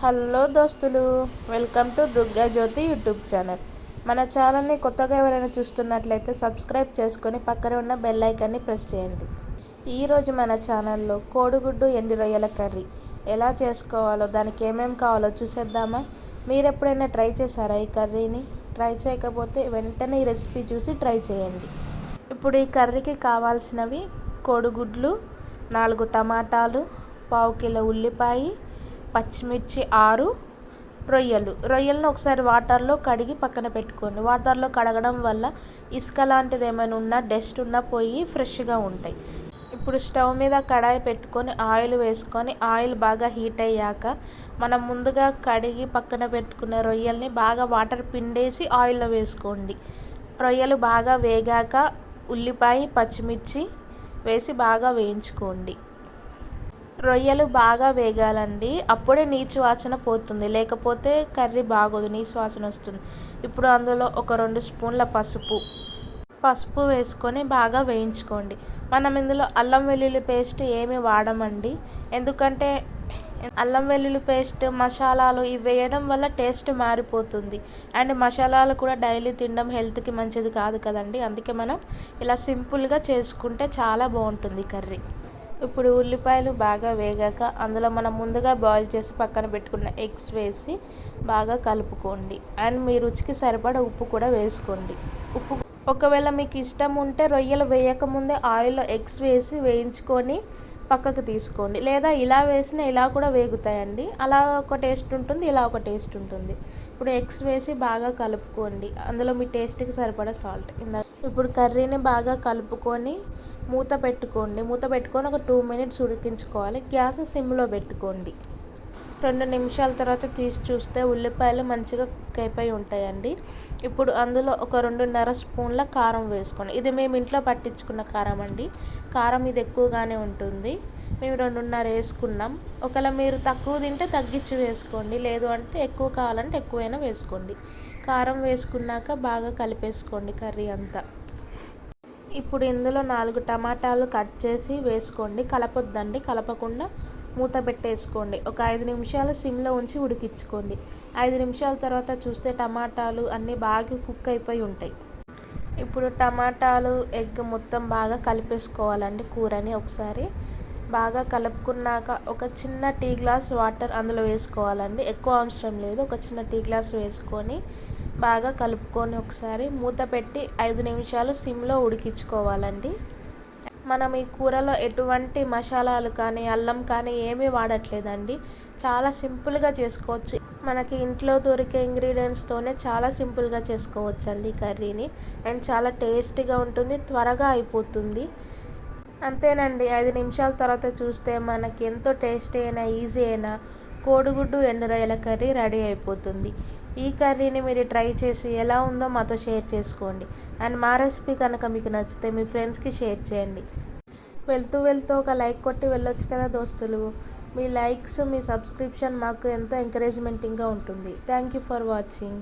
Hello దోస్తులు, welcome to Durga Jyothi YouTube channel. మన ఛానల్ని కొత్తగా ఎవరైనా చూస్తున్నట్లయితే సబ్స్క్రైబ్ చేసుకొని పక్కనే ఉన్న బెల్ ఐకాన్ని ప్రెస్ చేయండి. ఈరోజు మన ఛానల్లో కోడిగుడ్డు ఎండి రొయ్యల కర్రీ ఎలా చేసుకోవాలో, దానికి ఏమేమి కావాలో చూసేద్దామా. మీరు ఎప్పుడైనా ట్రై చేశారా ఈ కర్రీని? ట్రై చేయకపోతే వెంటనే ఈ రెసిపీ చూసి ట్రై చేయండి. ఇప్పుడు ఈ కర్రీకి కావాల్సినవి: కోడిగుడ్లు 4 టమాటాలు, 1/2 కిలో ఉల్లిపాయ, పచ్చిమిర్చి 6, రొయ్యలను ఒకసారి వాటర్లో కడిగి పక్కన పెట్టుకోండి. వాటర్లో కడగడం వల్ల ఇసుక లాంటిది ఏమైనా ఉన్నా, డస్ట్ ఉన్నా పోయి ఫ్రెష్గా ఉంటాయి. ఇప్పుడు స్టవ్ మీద కడాయి పెట్టుకొని ఆయిల్ వేసుకొని, ఆయిల్ బాగా హీట్ అయ్యాక మనం ముందుగా కడిగి పక్కన పెట్టుకున్న రొయ్యల్ని బాగా వాటర్ పిండేసి ఆయిల్లో వేసుకోండి. రొయ్యలు బాగా వేగాక ఉల్లిపాయ, పచ్చిమిర్చి వేసి బాగా వేయించుకోండి. రొయ్యలు బాగా వేగాలండి, అప్పుడే నీచు వాసన పోతుంది, లేకపోతే కర్రీ బాగోదు, నీచు వాసన వస్తుంది. ఇప్పుడు అందులో ఒక 2 స్పూన్ల పసుపు వేసుకొని బాగా వేయించుకోండి. మనం ఇందులో అల్లం వెల్లుల్లి పేస్ట్ ఏమి వాడమండి, ఎందుకంటే అల్లం వెల్లుల్లి పేస్ట్, మసాలాలు ఇవి వేయడం వల్ల టేస్ట్ మారిపోతుంది. అండ్ మసాలాలు కూడా డైలీ తినడం హెల్త్కి మంచిది కాదు కదండి. అందుకే మనం ఇలా సింపుల్గా చేసుకుంటే చాలా బాగుంటుంది కర్రీ. ఇప్పుడు ఉల్లిపాయలు బాగా వేగాక అందులో మనం ముందుగా బాయిల్ చేసి పక్కన పెట్టుకున్న ఎగ్స్ వేసి బాగా కలుపుకోండి. అండ్ మీ రుచికి సరిపడా ఉప్పు కూడా వేసుకోండి. ఒకవేళ మీకు ఇష్టం ఉంటే రొయ్యలు వేయకముందే ఆయిల్లో ఎగ్స్ వేసి వేయించుకొని పక్కకు తీసుకోండి, లేదా ఇలా వేసినా ఇలా కూడా వేగుతాయండి. అలా ఒక టేస్ట్ ఉంటుంది, ఇలా ఒక టేస్ట్ ఉంటుంది. ఇప్పుడు ఎగ్స్ వేసి బాగా కలుపుకోండి. అందులో మీ టేస్ట్కి సరిపడా సాల్ట్. ఇప్పుడు కర్రీని బాగా కలుపుకొని మూత పెట్టుకోండి. మూత పెట్టుకొని ఒక 2 మినిట్స్ ఉడికించుకోవాలి. గ్యాస్ సిమ్లో పెట్టుకోండి. 2 నిమిషాల తర్వాత తీసి చూస్తే ఉల్లిపాయలు మంచిగా కుక్ అయిపోయి ఉంటాయండి. ఇప్పుడు అందులో ఒక 2.5 స్పూన్ల కారం వేసుకోండి. ఇది మేము ఇంట్లో పట్టించుకున్న కారం అండి. కారం ఇది ఎక్కువగానే ఉంటుంది. మేము 2.5 వేసుకున్నాం. ఒకవేళ మీరు తక్కువ తింటే తగ్గించి వేసుకోండి, లేదు అంటే ఎక్కువ కావాలంటే ఎక్కువైనా వేసుకోండి. కారం వేసుకున్నాక బాగా కలిపేసుకోండి కర్రీ అంతా. ఇప్పుడు ఇందులో 4 టమాటాలు కట్ చేసి వేసుకోండి. కలపొద్దండి, కలపకుండా మూత పెట్టేసుకోండి. ఒక 5 నిమిషాలు సిమ్లో ఉంచి ఉడికించుకోండి. 5 నిమిషాల తర్వాత చూస్తే టమాటాలు అన్నీ బాగా కుక్ అయిపోయి ఉంటాయి. ఇప్పుడు టమాటాలు, ఎగ్ మొత్తం బాగా కలిపేసుకోవాలండి. కూరని ఒకసారి బాగా కలుపుకున్నాక ఒక చిన్న టీ గ్లాస్ వాటర్ అందులో వేసుకోవాలండి. ఎక్కువ అవసరం లేదు, ఒక చిన్న టీ గ్లాస్ వేసుకొని బాగా కలుపుకొని ఒకసారి మూత పెట్టి 5 నిమిషాలు సిమ్లో ఉడికించుకోవాలండి. మనం ఈ కూరలో ఎటువంటి మసాలాలు కానీ, అల్లం కానీ ఏమీ వాడట్లేదండి. చాలా సింపుల్గా చేసుకోవచ్చు. మనకి ఇంట్లో దొరికే ఇంగ్రీడియంట్స్తోనే చాలా సింపుల్గా చేసుకోవచ్చండి కర్రీని. అండ్ చాలా టేస్టీగా ఉంటుంది, త్వరగా అయిపోతుంది. అంతేనండి, 5 నిమిషాల తర్వాత చూస్తే మనకి ఎంతో టేస్టీ అయినా, ఈజీ అయినా కోడిగుడ్డు ఎండు రొయ్యల కర్రీ రెడీ అయిపోతుంది. ఈ కర్రీని మీరు ట్రై చేసి ఎలా ఉందో మాతో షేర్ చేసుకోండి. అండ్ మా రెసిపీ కనుక మీకు నచ్చితే మీ ఫ్రెండ్స్కి షేర్ చేయండి. వెళ్తూ ఒక లైక్ కొట్టి వెళ్ళొచ్చు కదా దోస్తులు. మీ లైక్స్, మీ సబ్స్క్రిప్షన్ మాకు ఎంతో ఎంకరేజ్మెంటింగ్గా ఉంటుంది. Thank you for watching.